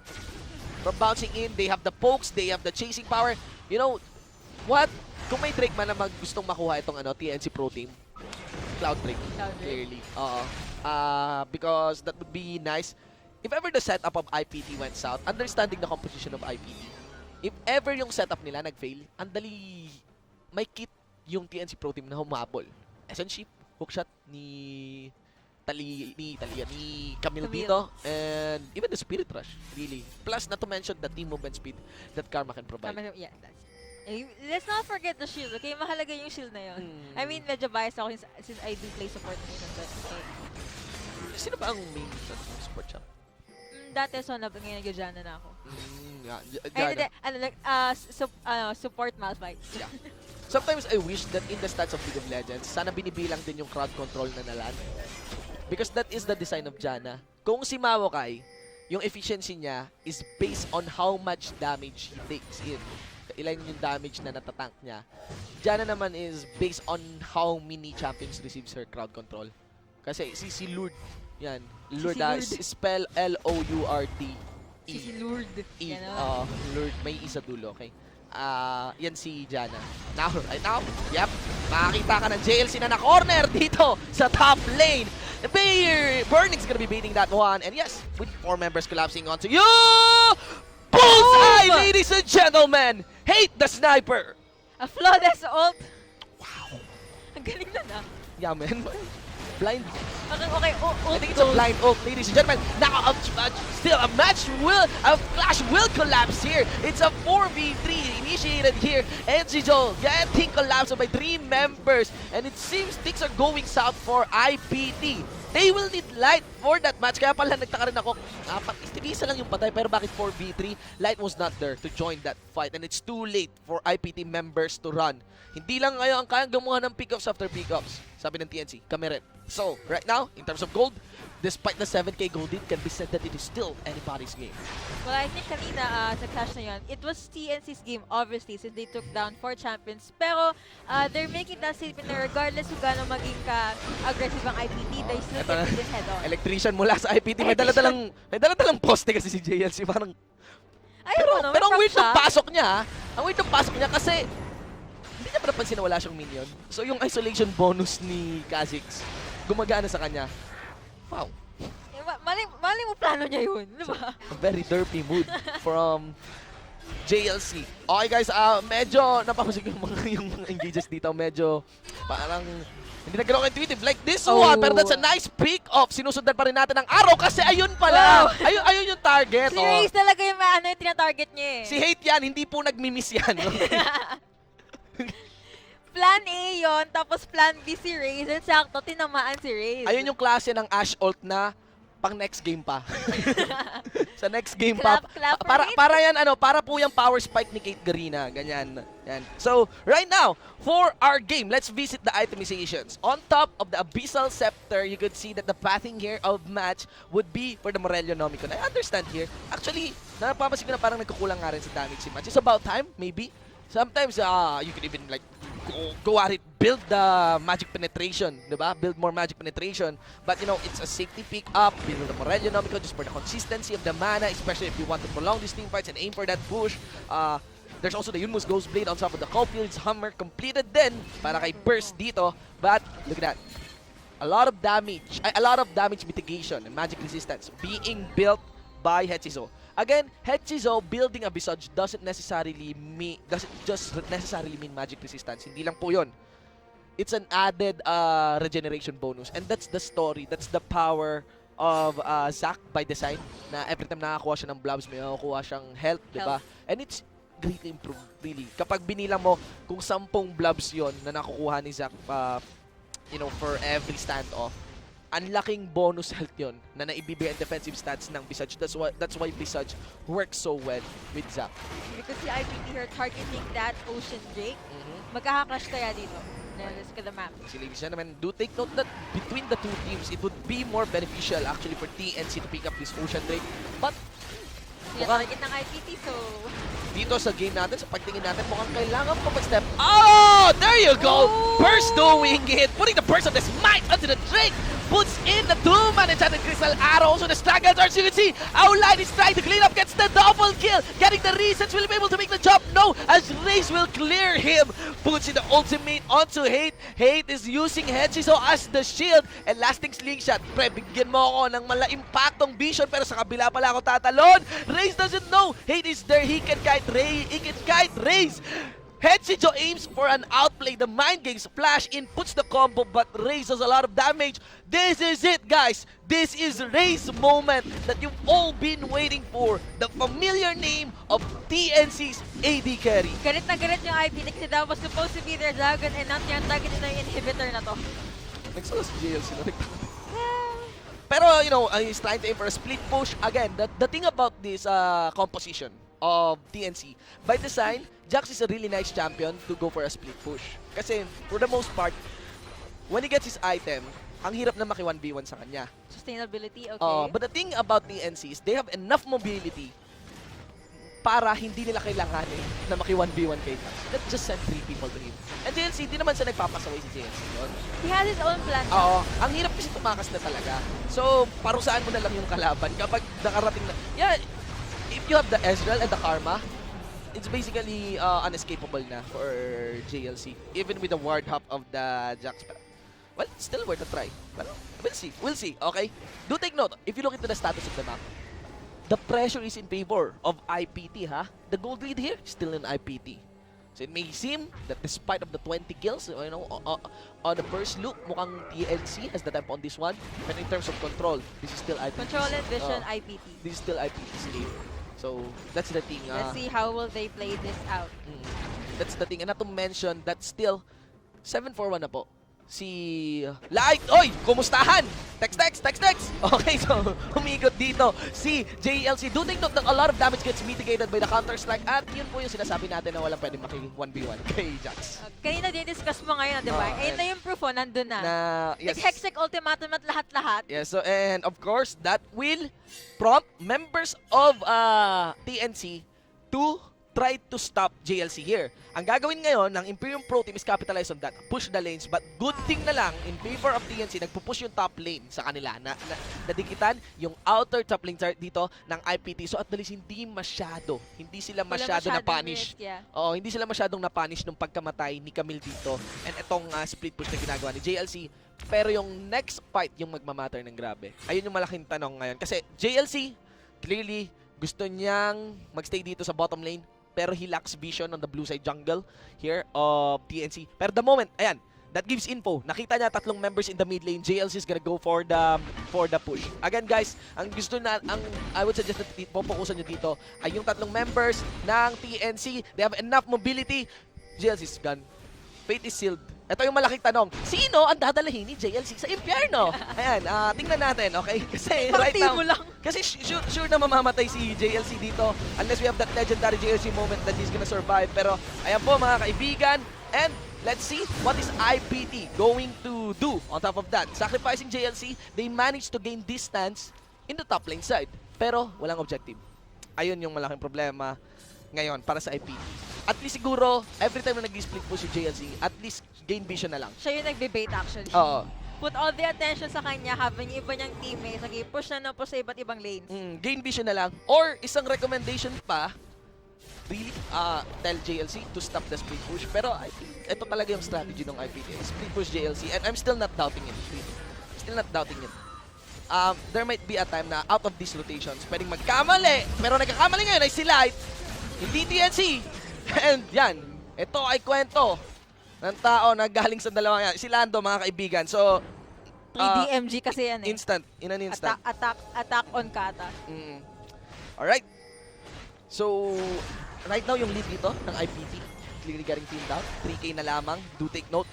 from bouncing in? They have the pokes. They have the chasing power. You know what? Kung may Drake man na gustong makuha itong TNC Pro Team, Cloud Drake. Clearly. Because that would be nice. If ever the setup of IPT went south, understanding the composition of IPT, if ever yung setup nila nag-fail, andali may kit yung TNC Pro Team na humabol. Essentially, hookshot ni Camille dito, and even the Spirit Rush, really. Plus, not to mention the team movement speed that Karma can provide. Yeah, let's not forget the shield, okay? Mahalaga yung shield na yun. I mean, medyo biased ako since I do play support mission, but okay. Sino ba ang main support champ? Dati Sonab, ngayon nag-Garena na ako. Support Malphite. Yeah. Sometimes I wish that in the stats of League of Legends, sana binibilang din yung crowd control na nalan. Because that is the design of Janna. Kung si Maokai, yung efficiency niya is based on how much damage he takes in. Ilan yung damage na natatank niya. Janna naman is based on how many champions receives her crowd control. Kasi si Lord, yan. Lord, spell L-O-U-R-D. Si Lord. Lord, may isa dulo, okay? Yan si Janna. Now, right now, yep, makakita ka ng JLC na na-corner dito sa top lane. Burning's gonna be beating that one. And yes, with 4 members collapsing onto you! Bullseye, ladies and gentlemen! Hate the sniper! A flawless ult. Wow. Ang galing na na. Yeah, man. Blind. Okay, ult. I think it's a blind ult, ladies and gentlemen. Now, still a clash will collapse here. It's a 4v3 initiated here. And Joel getting collapsed by 3 members. And it seems things are going south for IPT. They will need Light for that match. Kaya pala nagtaka rin ako, isa lang yung patay. Pero bakit 4v3? Light was not there to join that fight. And it's too late for IPT members to run. Hindi lang ngayon ang kayang gamuhan ng pick-ups after pick-ups. Sabi ng TNC, kami rin. So, right now, in terms of gold, despite the 7k gold, it can be said that it is still anybody's game. Well, I think kanina sa clash na yun, it was TNC's game, obviously, since they took down 4 champions. Pero, they're making that statement na regardless kung gano'ng maging ka-aggressive ang IPT, they still can put this head on. Electrician mula sa IPT. May dala-dalang poste kasi si JLC. Parang, pero ang weird ng pasok niya, kasi hindi niya pa napansin na wala siyang minion. So yung isolation bonus ni Kha'Zix, gumagana sa kanya. Wow. Mali mo plano niya yun, di ba? A very derpy mood from JLC. Okay guys, medyo napapansin ko yung mga engages dito. Medyo parang hindi nagkaroon intuitive like this one. Pero that's a nice pick off. Sinusundan pa rin natin ang araw kasi ayun pala. Wow. Ayun yung target. Si Raze talaga yung yung tina-target niya eh. Si Hate yan, hindi po nagmi-miss yan. Plan A yon, tapos plan B si Raze, and sakto, tinamaan si Raze. Ayun yung klase ng Ashe ult na pang next game pa. Sa next game clap para yan para po yung power spike ni Kate Garena, ganyan. Yan. So, right now, for our game, let's visit the itemizations. On top of the Abyssal Scepter, you could see that the pathing here of match would be for the Morello Nomicon. I understand here. Actually, napapansin ko na parang nagkukulang nga rin sa damage si match. It's about time, maybe. Sometimes, you could even like go at it, build the magic penetration, diba? Build more magic penetration. But, you know, it's a safety pick up, build the Morello Nomicon just for the consistency of the mana, especially if you want to prolong these team fights and aim for that push. There's also the Yunmus Ghost Blade on top of the Caulfield's Hammer completed din para kay Burst dito. But, look at that. A lot of damage mitigation and magic resistance being built by Hetchizo. Again, Hetchizo building a Visage doesn't just necessarily mean magic resistance. Hindi lang po yun. It's an added regeneration bonus. And that's the story. That's the power of Zac by design. Na every time nakakuha siya ng blobs, may nakakuha siyang health, diba? And it's greatly improved, really. Kapag binilang mo kung 10 blobs yon na nakukuha ni Zac, for every standoff, ang laking bonus health yun na naibibigay ang defensive stats ng Visage. That's why Visage works so well with Zac. Because si IPT here targeting that Ocean Drake, magkaka-clash kaya dito. Let's look at the map. Ladies and gentlemen, do take note that between the two teams, it would be more beneficial actually for TNC to pick up this Ocean Drake. But, target ng IPT, so dito sa game natin, sa pagtingin natin, mukhang kailangan pa mag-step. Oh! There you go! Burst doing it! Putting the burst of the smite onto the Drake! puts in the doom and enchanted crystal arrow. So the stragglers, as you can see, Outline is trying to clean up, gets the double kill, getting the resets, will be able to make the jump. No, as Raze will clear him, puts in the ultimate onto Hate. Hate is using Hechizo as the shield and lasting slingshot. Pre, bigyan mo ako ng mala-impactong vision, pero sa kabila pala ako tatalon. Raze doesn't know Hate is there. He can kite Raze. Hechizo aims for an outplay. The mind games flash in, puts the combo, but Raze does a lot of damage. This is it, guys. This is Raze moment that you've all been waiting for. The familiar name of TNC's AD carry. Galit na galit yung IPT kasi that was supposed to be their dragon and not yung target na yung inhibitor na to. Nagsalas si JLC na Pero, you know, he's trying to aim for a split push. Again, the thing about this composition of TNC, by design, Jax is a really nice champion to go for a split push. Kasi, for the most part, when he gets his item, ang hirap na maki-1v1 sa kanya. Sustainability, okay. But the thing about TNC is they have enough mobility para hindi nila kailanganin na maki-1v1 kay Jax. Let's just send 3 people to him. And JLC, di naman siya nagpapasaway si JLC doon. He has his own plan. Oo. Ang hirap kasi tumakas na talaga. So, parusaan mo na lang yung kalaban kapag nakarating na... Yeah, if you have the Ezreal and the Karma, it's basically unescapable na for JLC. Even with the ward hop of the Jax. Well, it's still worth a try. But we'll see. We'll see. Okay? Do take note. If you look into the status of the map, the pressure is in favor of IPT, ha? The gold lead here is still in IPT. So it may seem that despite of the 20 kills, you know, on the first look, mukhang TNC has the tempo on this one. But in terms of control, this is still IPT. Control and vision, IPT. This is still IPT's game. So that's the thing. Let's see how will they play this out. That's the thing. And not to mention that still 7-4-1 na po. Si Light, oy, kumustahan? Text. Okay, so humigot dito si JLC. Do take note that a lot of damage gets mitigated by the counter-strike. At yun po yung sinasabi natin na walang pwedeng maki-1v1 kay Jax. Kanina din-discuss mo ngayon, di ba? Ayun na yung proof, nandun na. Yes. Hextech ultimatum at lahat-lahat. Yes, so and of course, that will prompt members of TNC to try to stop JLC here. Ang gagawin ngayon ng Imperium Pro Team is capitalize on that. Push the lanes, but good thing na lang, in favor of TNC, nagpupush yung top lane sa kanila. Nadikitan yung outer top lane dito ng IPT. So at least hindi sila masyado na-punish. Oo, hindi sila masyadong na-punish nung pagkamatay ni Camille dito. And itong split push na ginagawa ni JLC. Pero yung next fight yung magmamatter ng grabe. Ayun yung malaking tanong ngayon. Kasi JLC, clearly, gusto niyang magstay dito sa bottom lane. Pero he lacks vision on the blue side jungle here of TNC. Pero the moment, ayan, that gives info. Nakita niya 3 members in the mid lane. JLC is gonna go for the push. Again, guys, ang gusto na, I would suggest na popokusan nyo dito ay yung 3 members ng TNC. They have enough mobility. JLC is gone. Fate is sealed. Ito yung malaking tanong. Sino ang dadalahin ni JLC sa impyerno? Ayan, tingnan natin, okay? Kasi right now, kasi sure na mamamatay si JLC dito unless we have that legendary JLC moment that he's gonna survive. Pero ayan po mga kaibigan, and let's see what is IPT going to do on top of that. Sacrificing JLC, they managed to gain distance in the top lane side. Pero walang objective. Ayun yung malaking problema ngayon para sa IPT. At least siguro, every time na nag-split push si JLC, at least gain vision na lang. Siya yung nagbe-bait actually. Oo. Put all the attention sa kanya habang yung iba niyang teammates nag-push na po sa iba't ibang lanes. Gain vision na lang. Or isang recommendation pa, really, tell JLC to stop the split push. Pero I think ito talaga yung strategy ng IPT. Split push JLC, and I'm still not doubting it. Still not doubting it. There might be a time na out of these rotations, pwedeng magkamali. Pero nagkakamali ngayon ay si Light, hindi TNC. And yan, ito ay kwento ng tao na galing sa dalawang yan. Si Lando, mga kaibigan. So, PDMG kasi yan eh. Instant. In an instant. Attack on kata. Alright. So, right now yung lead dito ng IPT. Clearly getting teamed out. 3K na lamang. Do take note.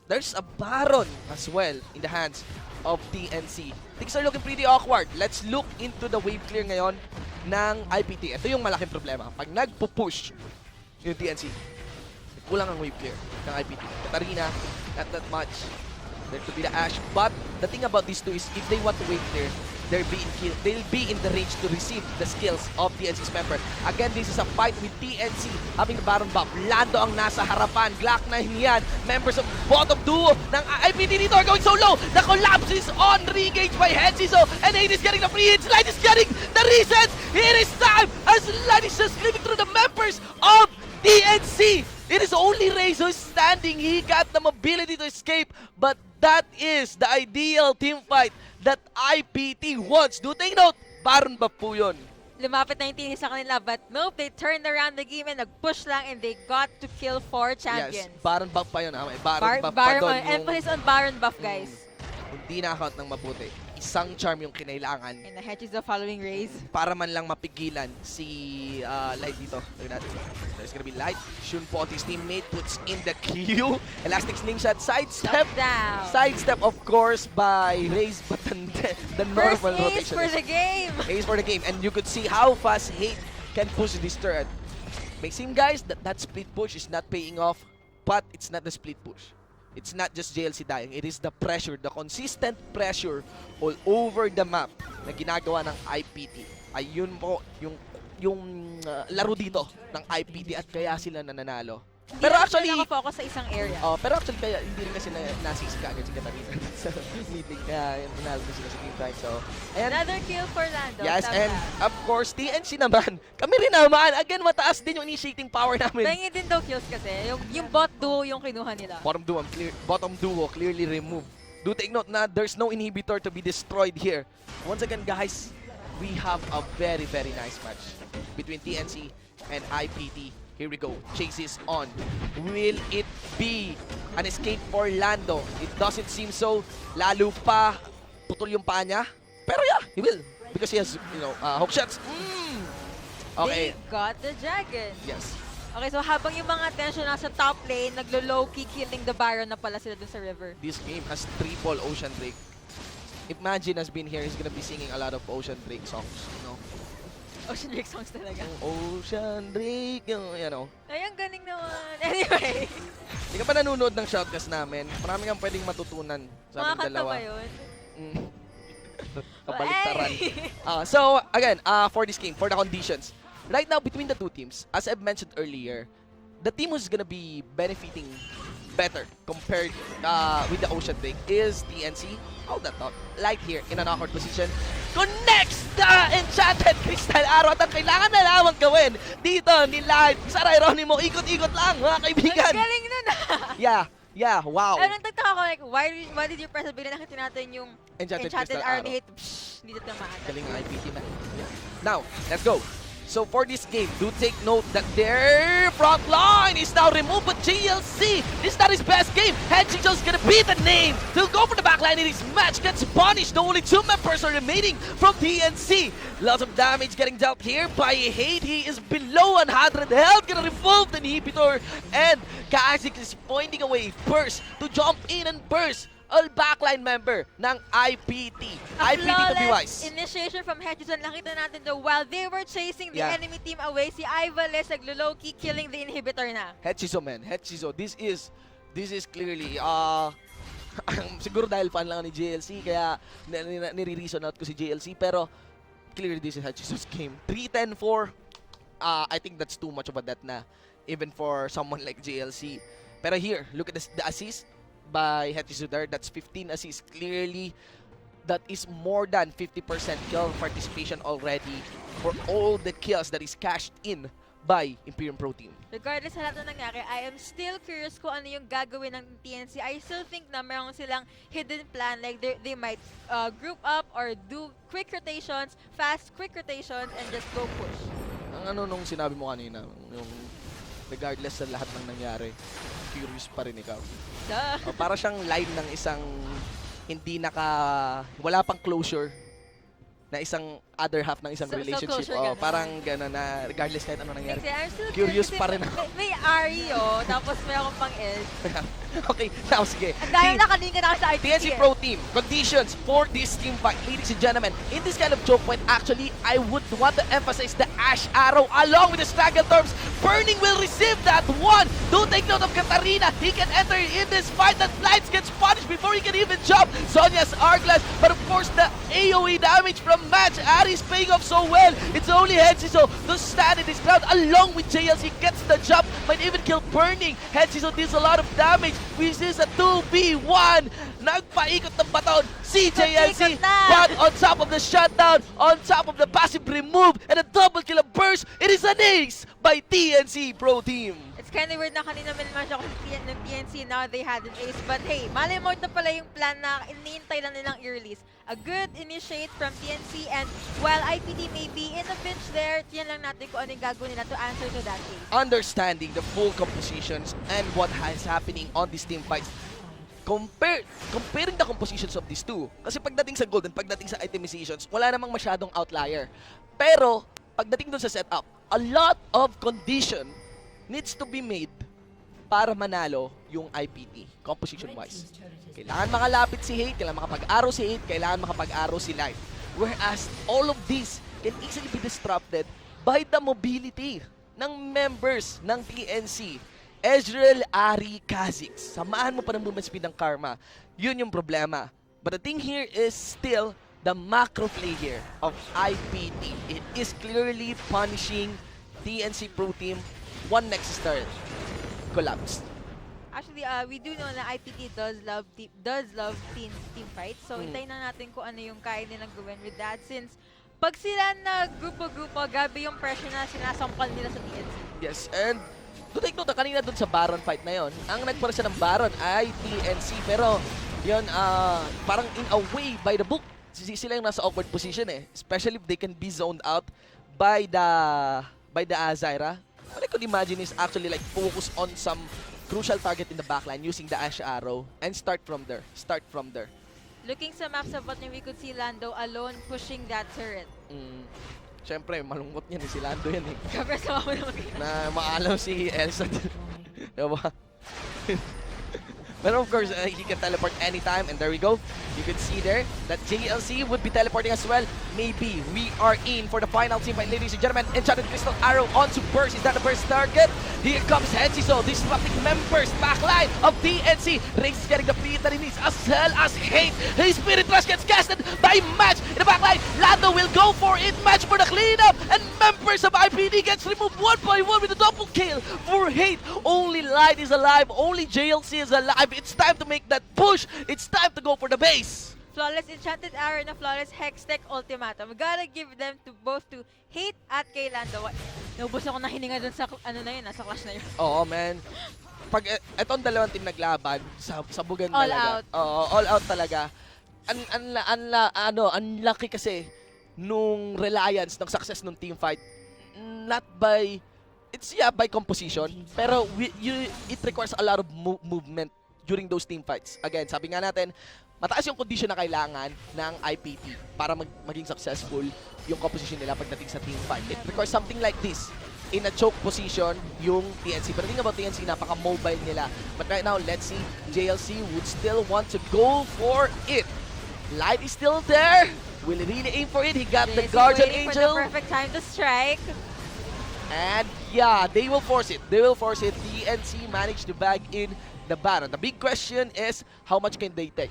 There's a Baron as well in the hands of TNC. Things are looking pretty awkward. Let's look into the wave clear ngayon ng IPT. Ito yung malaking problema. Pag nagpo-push yung TNC, kulang ang wave clear ng IPT. Katarina, not that much. There could be the Ash. But the thing about these two is if they want to wave clear, they'll be in the range to receive the skills of TNC's member. Again, this is a fight with TNC having the Baron buff. Lando ang nasa harapan. Glock 9 yan. Members of bottom duo ng IPT dito are going so low. The collapse is on. Re-engaged by Hetsizo. And Aid is getting the free hits. Light is getting the resets. It is time as Light is just living through the members of TNC. It is only Raze who is standing. He got the mobility to escape. But that is the ideal team fight that IPT wants. Do take note, Baron buff po yun. Lumapit na yung team sa kanila, but nope, they turned around the game and nag-push lang and they got to kill 4 champions. Yes, Baron buff pa yun. Baron buff pa doon. Emphasis on Baron buff, guys. Hindi na-account ng mabuti. Isang charm yung kinailangan. And the Hetsizo following Raze. Para man lang mapigilan si Light dito. Look at that. There's gonna be Light. Shun po, his teammate, puts in the Q. Elastic slingshot, sidestep. Down. Sidestep, of course, by Raze, but the normal First rotation. ace for the game. Ace for the game. And you could see how fast Hate can push this turret. May seem, guys, that split push is not paying off, but it's not the split push. It's not just JLC dying, it is the pressure, the consistent pressure all over the map na ginagawa ng IPT. Ayun po yung laro dito ng IPT at kaya sila nananalo. Pero actually, nakafocus sa isang area. Pero actually kaya hindi rin kasi nasisi ka agad si Katarina sa meeting kaya nanalo sila sa team fight. So, and another kill for Lando. yes, and of course TNC naman. Kami rin naman. Again, mataas din yung initiating power namin. Tingin din daw kills kasi. Yung bot duo yung kinuha nila. Bottom duo clearly removed. Do take note na there's no inhibitor to be destroyed here. Once again, guys, we have a very, very nice match between TNC and IPT. Here we go. Chase is on. Will it be an escape for Lando? It doesn't seem so. Lalo pa, putol yung paa niya. Pero yeah, he will. Because he has, hook shots. Okay. They got the dragon. Yes. Okay, so habang yung mga attention nasa top lane, naglo-low-key killing the Baron na pala sila dun sa river. This game has triple Ocean Drake. If Majin has been here, he's gonna be singing a lot of Ocean Drake songs, Ocean Drake songs talaga. Ocean Drake, Ay, ang galing naman. Anyway. Hindi ka pa nanonood ng shoutcast namin. Marami kang pwedeng matutunan sa aming dalawa. Mga kanta ba yun? Kabaliktaran. So, again, for this game, for the conditions. Right now, between the two teams, as I've mentioned earlier, the team who's gonna be benefiting better compared with the Ocean Drake is TNC. Hold that thought. Light here in an awkward position. Connects the Enchanted Crystal Arrow at ang kailangan na lamang gawin dito ni Light. Sa Ironimo, ikot-ikot lang mga kaibigan. Ang galing nun Yeah, wow. Ano, nagtaka ko, like, why did you press the bigla nakita natin yung Enchanted Enchanted Crystal Arrow Arrow. ni Hate? Hindi ito maata. Galing ng IPT na. Yeah. Now, let's go. So for this game, do take note that their front line is now removed, but JLC is not his best game. Hetsizo's gonna be the name. They'll go for the backline and his match gets punished. The only 2 members are remaining from TNC. Lots of damage getting dealt here by Hate. He is below 100 health. Gonna remove the inhibitor. And Kazik is pointing away first to jump in and burst. All backline member ng IPT. IPT to be wise. Initiation from Hetsizo. Nakita natin though, while they were chasing the enemy team away, si Ivales naglo-low-key killing the inhibitor na. Hetsizo, man. Hetsizo. This is clearly, siguro dahil fan lang ni JLC, kaya nire-reason out ko si JLC, pero clearly this is Hetsizo's game. 3-10-4, I think that's too much of a death na, even for someone like JLC. Pero here, look at the assist by Hetsizo there. That's 15 assists. Clearly, that is more than 50% kill participation already for all the kills that is cashed in by Imperium Pro Team. Regardless sa lahat na nangyari, I am still curious kung ano yung gagawin ng TNC. I still think na meron silang hidden plan. Like, they might group up or do quick rotations, fast quick rotations, and just go push. Ang ano nung sinabi mo kanina, yung regardless sa lahat ng nangyari, curious pa rin ikaw. Para siyang line ng isang wala pang closure na isang other half ng isang So relationship. closure Oh, ganun. parang gano'n na regardless kahit ano nangyari. Kasi I'm still Curious kasi pa rin ako. May Ari, tapos may akong pang Ed. Okay, now sige. Ang dami na kanina na sa IPT. TNC Pro Team, conditions for this team fight, ladies and gentlemen. In this kind of choke point, actually, I would want to emphasize the Ash Arrow along with the Strangletorms. Burning will receive that one. Do take note of Katarina. He can enter in this fight. That Lights gets punished before he can even jump. Sonya's Hourglass, but of course, the AoE damage from Match. Ari is paying off so well. It's only Hedziso to stand in this crowd along with JLC. Gets the jump, might even kill Burning. Hedziso deals a lot of damage. We see a 2v1. Nagpaikot ng baton si JLC, but on top of the shutdown, on top of the passive remove, and a double kill of burst, it is an ace by TNC Pro Team. It's kind of weird na kanina minmash ako ng TNC, now they had an ace. But hey, malimot na pala yung plan na iniintay lang nilang i-release. A good initiate from TNC, and while IPT may be in the pinch there, yan lang natin kung ano yung gagawin nila to answer to that ace. Understanding the full compositions and what is happening on these team fights. Comparing the compositions of these two. Kasi pagdating sa Golden, pagdating sa itemizations, wala namang masyadong outlier. Pero, pagdating dun sa setup, a lot of condition needs to be made para manalo yung IPT, composition-wise. Kailangan makalapit si Hate, kailangan makapag-arrow si Hate, kailangan makapag-arrow si Light. Whereas, all of these can easily be disrupted by the mobility ng members ng TNC. Ezreal, Ari, Kha'Zix. Samahan mo pa ng movement speed ng Karma. Yun yung problema. But the thing here is still the macro play here of IPT. It is clearly punishing TNC Pro Team. One Nexus Star collapsed. Actually, we do know na IPT does love team fights. So, hintayin na natin kung ano yung kaya nilang gawin with that. Since, pag sila na grupo-grupo, gabi yung pressure na sinasampal nila sa TNC. Yes, and to take note, kanina dun sa Baron fight na yon, ang nagparasa ng Baron ay TNC. Pero, yun, parang in a way, by the book, sila yung nasa awkward position eh. Especially if they can be zoned out by the Azira. What I could imagine is actually like focus on some crucial target in the backline using the Ash Arrow and start from there. Looking sa maps of what we could see Lando alone pushing that turret. Siyempre, malungkot yan si Lando yan eh. Kapag sa mga Na maalam si Elsa. Diba? But of course, he can teleport anytime, and there we go. You can see there that JLC would be teleporting as well. Maybe we are in for the final team fight, ladies and gentlemen. Enchanted Crystal Arrow onto Burst. Is that the first target? Here comes Hedziso, disrupting members. Backline of TNC. Rings is getting the feed that he needs, as well as Hate. His Spirit Rush gets casted by Match in the backline. Lando will go for it. Match for the cleanup, and members of IPD gets removed one by one with a double kill for Hate. Only Light is alive. Only JLC is alive. It's time to make that push. It's time to go for the base. Flawless Enchanted Arrow na Flawless Hextech Ultimatum. We gotta give them to both to Hate at kay Lando. Naubos ako na hininga dun sa ano na yun, sa clash na yun. Oo, man. Pag etong dalawang team naglaban, sabugan All talaga. out. Oo, all out talaga. Unlucky kasi nung reliance ng success ng team fight. Not by by composition, pero it requires a lot of movement during those team fights. Again, sabi nga natin, mataas yung condition na kailangan ng IPT para maging successful yung composition nila pagdating sa team fight. It requires something like this. In a choke position, yung TNC. But the thing about TNC, napaka-mobile nila. But right now, let's see, JLC would still want to go for it. Light is still there. Will he really aim for it? He got the Guardian Angel. For the perfect time to strike. And yeah, they will force it. TNC managed to bag in the Baron. The big question is, how much can they take?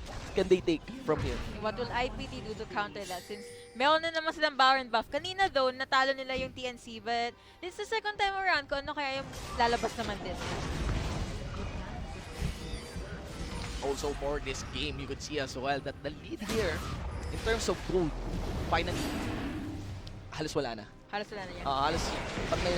From here? What will IPT do to counter that? Since meron na naman silang Baron buff. Kanina though, natalo nila yung TNC, but this is the second time around kung ano kaya yung lalabas naman din. Also for this game, you could see as well that the lead here, in terms of gold, finally, halos wala na. Halos wala na yan. Halos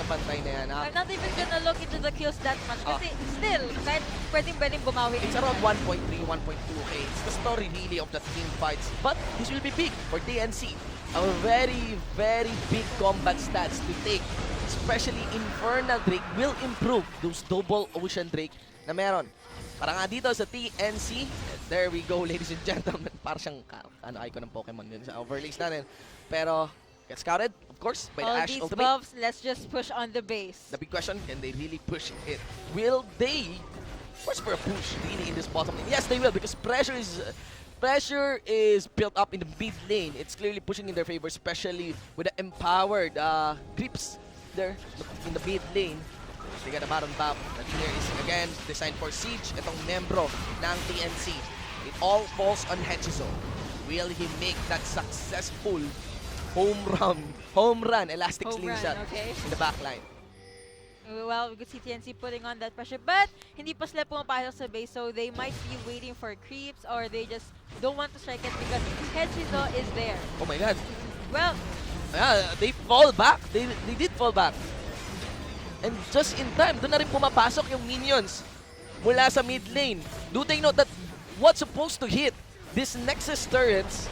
pantay na yan. I'm not even gonna look into the kills that much kasi still, kahit pwedeng bumawi. It's around 1.3, 1.2k. It's the story really of the team fights. But this will be big for TNC. A very, very big combat stats to take. Especially Infernal Drake will improve those double Ocean Drake na meron. Para nga dito sa TNC, there we go, ladies and gentlemen. Para siyang icon ng Pokemon yun sa overlays natin. Pero, get scouted, of course, by the All Ash these Ultimate. buffs, let's just push on the base. The big question, can they really push it? Will they force for a push really in this bottom lane? Yes, they will, because pressure is built up in the mid lane. It's clearly pushing in their favor, especially with the empowered creeps there in the mid lane. They got a bottom top. That here is again designed for siege. Itong membro ng TNC. It all falls on Hechizo. Will he make that successful home run, elastic slingshot in the backline? Well, we could see TNC putting on that pressure, but hindi pa sila pumapasok sa base, so they might be waiting for creeps or they just don't want to strike it because Hechizo is there. Oh my god. Well, they fall back. They did fall back. And just in time, doon na rin pumapasok yung minions mula sa mid lane. Do they know that what's supposed to hit these Nexus turrets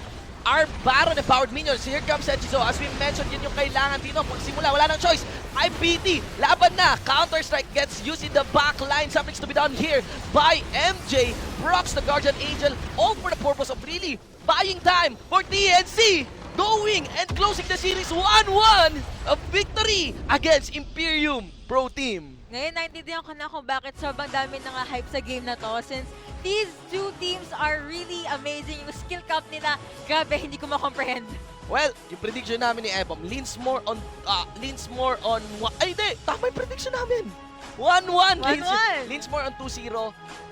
are Baron empowered minions? Here comes Hechizo. As we mentioned, yun yung kailangan dito. Pagsimula, wala nang choice. IPT, laban na. Counter-strike gets used in the back line. Something's to be done here by MJ. Procs the Guardian Angel, all for the purpose of really buying time for TNC. Going and closing the series 1-1. A victory against Imperium Pro Team. ngayon naintindihan ko na kung bakit sobrang dami na nga hype sa game na to since these two teams are really amazing. Yung skill cap nila, grabe, hindi ko ma-comprehend. Well, yung prediction namin ni Ebom leans more on ay hindi, tama yung prediction namin. 1-1 leans more on 2-0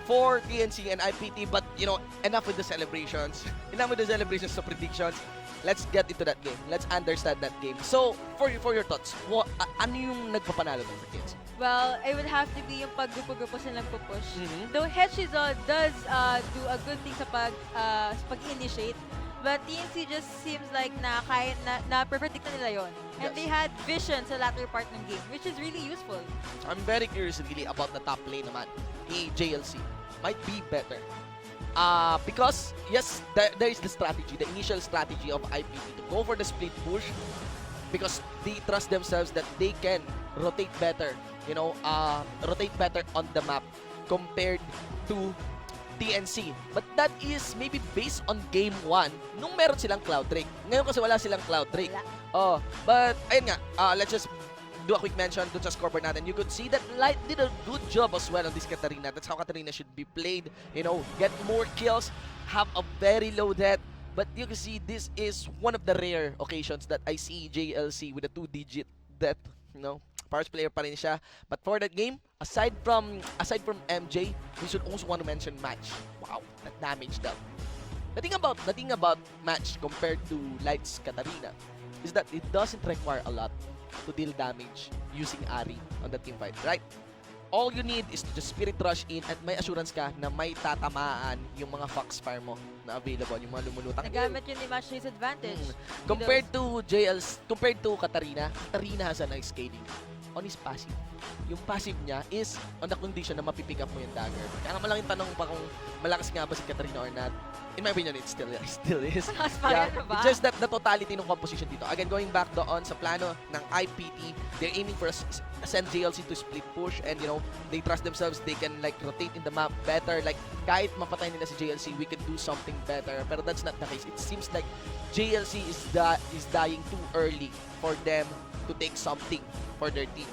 for TNC and IPT, but you know, enough with the celebrations. Enough with the celebrations sa predictions. Let's get into that game. Let's understand that game. So, for your thoughts, ano yung nagpapanalo ng TNC? Well, it would have to be yung pag-grupo-grupo silang pupush. Mhm. Though Hechizo does do a good thing sa pag-initiate, but TNC just seems like na-predict na nila yon. And Yes. they had vision sa latter part ng game, which is really useful. I'm very curious really about the top lane naman ni JLC. Might be better. Because, yes, there is the strategy, the initial strategy of IPT to go for the split push because they trust themselves that they can rotate better, you know, rotate better on the map compared to TNC. But that is maybe based on game 1 nung meron silang Cloud Drake. Ngayon kasi wala silang Cloud Drake. Wala. But, ayun nga, let's just do a quick mention dun sa scoreboard natin. You could see that Light did a good job as well on this Katarina. That's how Katarina should be played. You know, get more kills, have a very low death. But you can see this is one of the rare occasions that I see JLC with a 2-digit death. You know, Powers player pa rin siya. But for that game, aside from MJ, we should also want to mention Match. Wow, that damage dealt. The thing about Match compared to Light's Katarina is that it doesn't require a lot to deal damage using Ari on the team fight, right? All you need is to just spirit rush in at may assurance ka na may tatamaan yung mga Foxfire mo na available, yung mga lumulutang. Nagamit yun ni Match his advantage. Compared to Katarina has a nice scaling on his passive. Yung passive niya is on the condition na mapipick up mo yung dagger. Kaya naman lang yung tanong pa kung malakas nga ba si Katarina or not. In my opinion, it still is. Yeah, it's just that the totality ng composition dito. Again, going back doon sa plano ng IPT, they're aiming for send JLC to split push and you know, they trust themselves, they can like rotate in the map better. Like, kahit mapatay nila si JLC, we can do something better. Pero that's not the case. It seems like JLC is dying too early for them to take something for their team.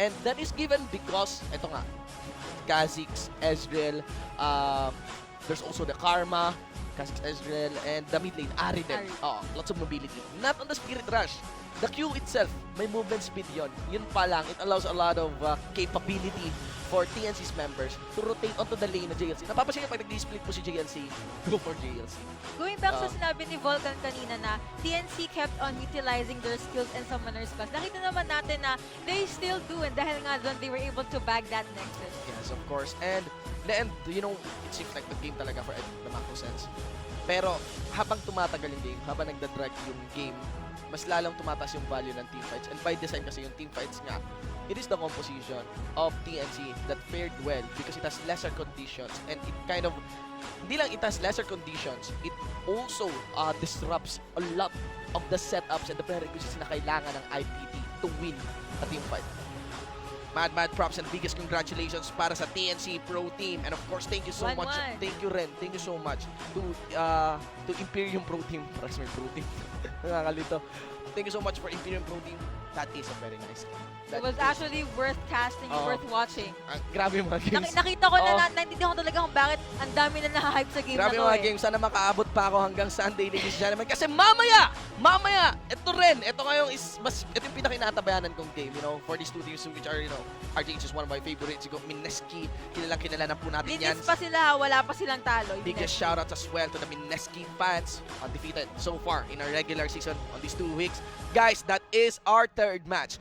And that is given because, eto nga, Kha'Zix, Ezreal, there's also the Karma, Kha'Zix, Ezreal, and the mid lane, Ari din. Lots of mobility. Not on the Spirit Rush. The Q itself, may movement speed yon. Yun pa lang, it allows a lot of capability for TNC's members to rotate onto the lane na JLC. Napapansin niyo pag nag-split po si JLC, go for JLC. Going back sa sinabi ni Volcan kanina na TNC kept on utilizing their skills and summoner's class. Nakita naman natin na they still do and dahil nga doon they were able to bag that Nexus. Yes, of course. And the end, you know, it seems like the game talaga for the macro sense. Pero habang tumatagal yung game, habang nagdadrag yung game, mas lalong tumataas yung value ng teamfights. And by design kasi yung teamfights nga, it is the composition of TNC that fared well because it has lesser conditions and it kind of, hindi lang it has lesser conditions, it also disrupts a lot of the setups and the prerequisites na kailangan ng IPT to win a teamfight. Mad props and biggest congratulations para sa TNC Pro Team. And of course, thank you so much. 1-1. Thank you Ren. Thank you so much to Imperium Pro Team. Para sa Pro Team. Nakakalito. Thank you so much for Imperium Pro Team. That is a very nice game. It was actually worth casting, worth watching. Grabe yung mga games. Nakita ko na, naintindihan ko talaga kung bakit ang dami na na-hype sa game Grabe na to mga games. Sana makaabot pa ako hanggang Sunday, ladies and gentlemen. Kasi mamaya, ito rin. Ito ngayong ito yung pinaka-inatabayanan kong game, you know, for these two teams which are, you know, RTH is one of my favorites. Siguro, Mineski, kilala na po natin yan. Linis pa sila, wala pa silang talo. Biggest shoutouts as well to the Mineski fans, undefeated so far in our regular season on these 2 weeks. Guys, that is our third match.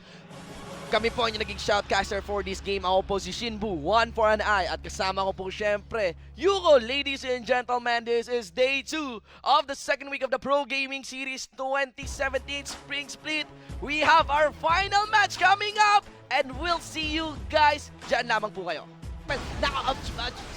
Kami po ang naging shoutcaster for this game. Ako po si Shinbu, 1 for an eye. At kasama ko po syempre, Yuko, ladies and gentlemen. This is day 2 of the second week of the Pro Gaming Series 2017 Spring Split. We have our final match coming up. And we'll see you guys. Diyan lamang po kayo. Now,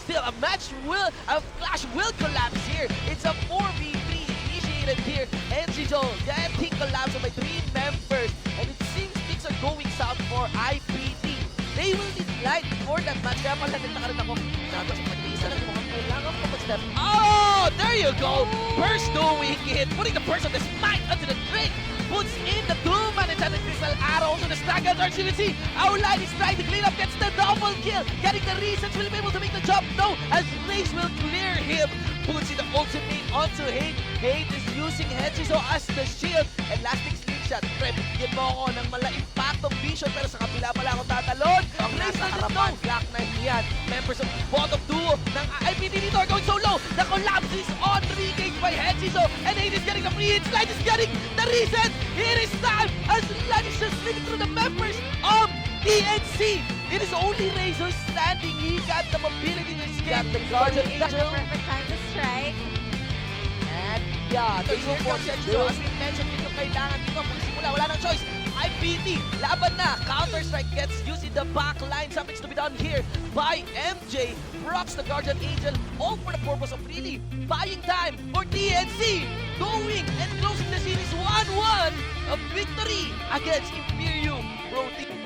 still a clash will collapse here. It's a 4v3 initiated here. And Zizo getting collapsed by 3 members. And it seems things are going south for IPT. They will need light for that match. Kaya pala nagtaka rin ako. Nagos, mag-isa lang mukhang kailangan po mag-step. Oh, there you go. Burst doing it. Putting the burst of the smite onto the drink. Puts in the Doom and Enchanted Crystal Arrow to the staggered RCVC. Our line is trying to clean up, gets the double kill. Getting the reasons, will be able to make the job. No, as Blaze will clear him. Puts in the ultimate onto Hate. Hate is using Hetchizo as the shield. And lasting slingshot. Pre, bigyan mo ako ng mala-impactong vision. Pero sa kabila pala ako tatalon. Ang Blaze doesn't know. Black Knight yan. Members of the bottom duo ng IPT dito are going so low. The collapse is on, re-engaged by Hetchizo. And Hate is getting the free hit. Slide is getting the reset. It is time as Light is just slipping through the members of TNC. It is only Razor standing. He got the mobility to escape. The Guardian Angel. Perfect time to strike. And yeah, the Razor Force Angel. As we mentioned, dito kailangan dito. Pagsimula, wala nang choice. IPT, laban na. Counter-strike gets used in the back line. Something's to be done here by MJ. Procs the Guardian Angel, all for the purpose of really buying time for TNC. Going and closing the series 1-1. A victory against Imperium Pro Team.